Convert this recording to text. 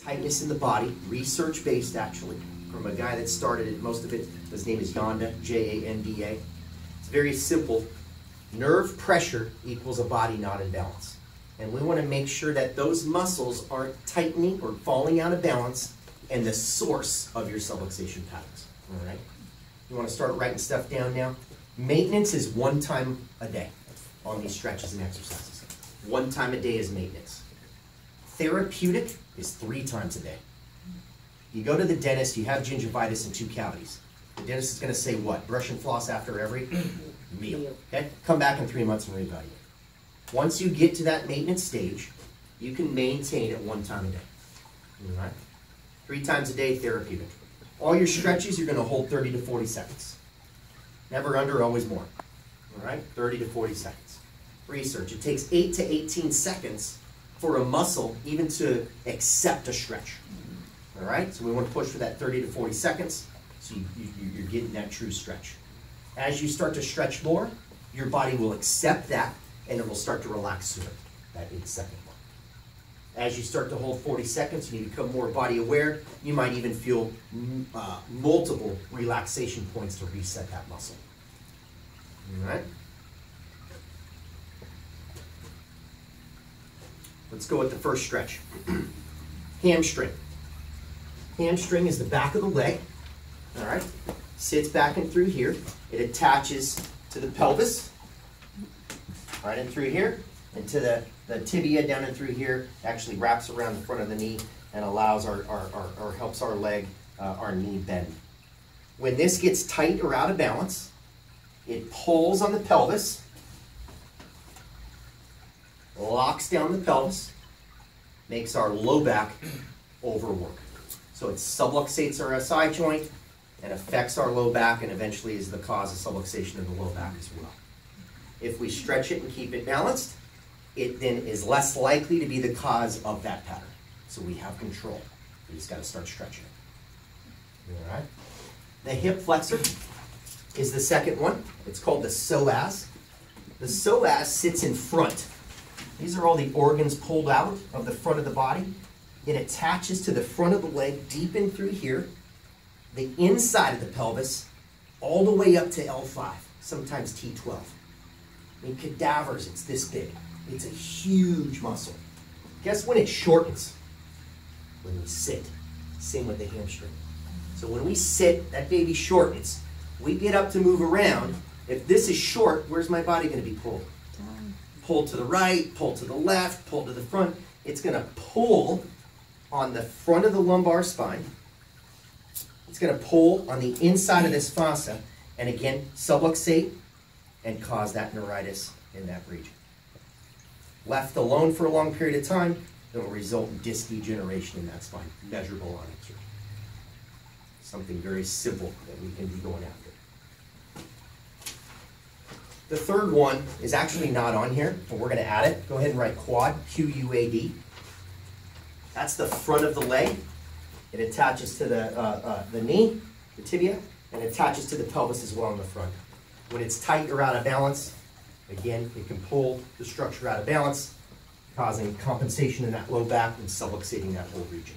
tightness in the body, research-based actually, from a guy that started it, most of it, his name is Yonda, J-A-N-D-A. It's very simple. Nerve pressure equals a body not in balance. And we want to make sure that those muscles aren't tightening or falling out of balance and the source of your subluxation patterns. All right? You want to start writing stuff down now? Maintenance is 1 time a day on these stretches and exercises. 1 time a day is maintenance. Therapeutic is 3 times a day. You go to the dentist, you have gingivitis and 2 cavities. The dentist is going to say what? Brush and floss after every meal. Okay? Come back in 3 months and reevaluate. Once you get to that maintenance stage, you can maintain it 1 time a day. All right? 3 times a day, therapeutic. All your stretches, you're going to hold 30 to 40 seconds. Never under, always more. All right? 30 to 40 seconds. Research. It takes 8 to 18 seconds for a muscle even to accept a stretch. All right? So we want to push for that 30 to 40 seconds so you're getting that true stretch. As you start to stretch more, your body will accept that and it will start to relax sooner, that 8-second one. As you start to hold 40 seconds, you become more body aware. You might even feel multiple relaxation points to reset that muscle. All right? Let's go with the first stretch. Hamstring. Hamstring is the back of the leg. All right? Sits back and through here. It attaches to the pelvis. Right in through here. And to the tibia down and through here. Actually wraps around the front of the knee and allows or helps our leg, our knee bend. When this gets tight or out of balance, it pulls on the pelvis, locks down the pelvis, makes our low back overwork. So it subluxates our SI joint and affects our low back and eventually is the cause of subluxation of the low back as well. If we stretch it and keep it balanced, it then is less likely to be the cause of that pattern. So we have control. We just got to start stretching it. All right. The hip flexor is the second one. It's called the psoas. The psoas sits in front. These are all the organs pulled out of the front of the body. It attaches to the front of the leg, deep in through here, the inside of the pelvis, all the way up to L5, sometimes T12. In cadavers, it's this big. It's a huge muscle. Guess when it shortens? When we sit. Same with the hamstring. So when we sit, that baby shortens. We get up to move around. If this is short, where's my body going to be pulled? Down. Pull to the right, pull to the left, pull to the front. It's going to pull on the front of the lumbar spine. It's going to pull on the inside of this fossa and again subluxate and cause that neuritis in that region. Left alone for a long period of time, it will result in disc degeneration in that spine, measurable on X-ray. Something very simple that we can be going after. The third one is actually not on here, but we're going to add it. Go ahead and write quad, Q-U-A-D. That's the front of the leg. It attaches to the knee, the tibia, and attaches to the pelvis as well in the front. When it's tight or out of balance, again, it can pull the structure out of balance, causing compensation in that low back and subluxating that whole region.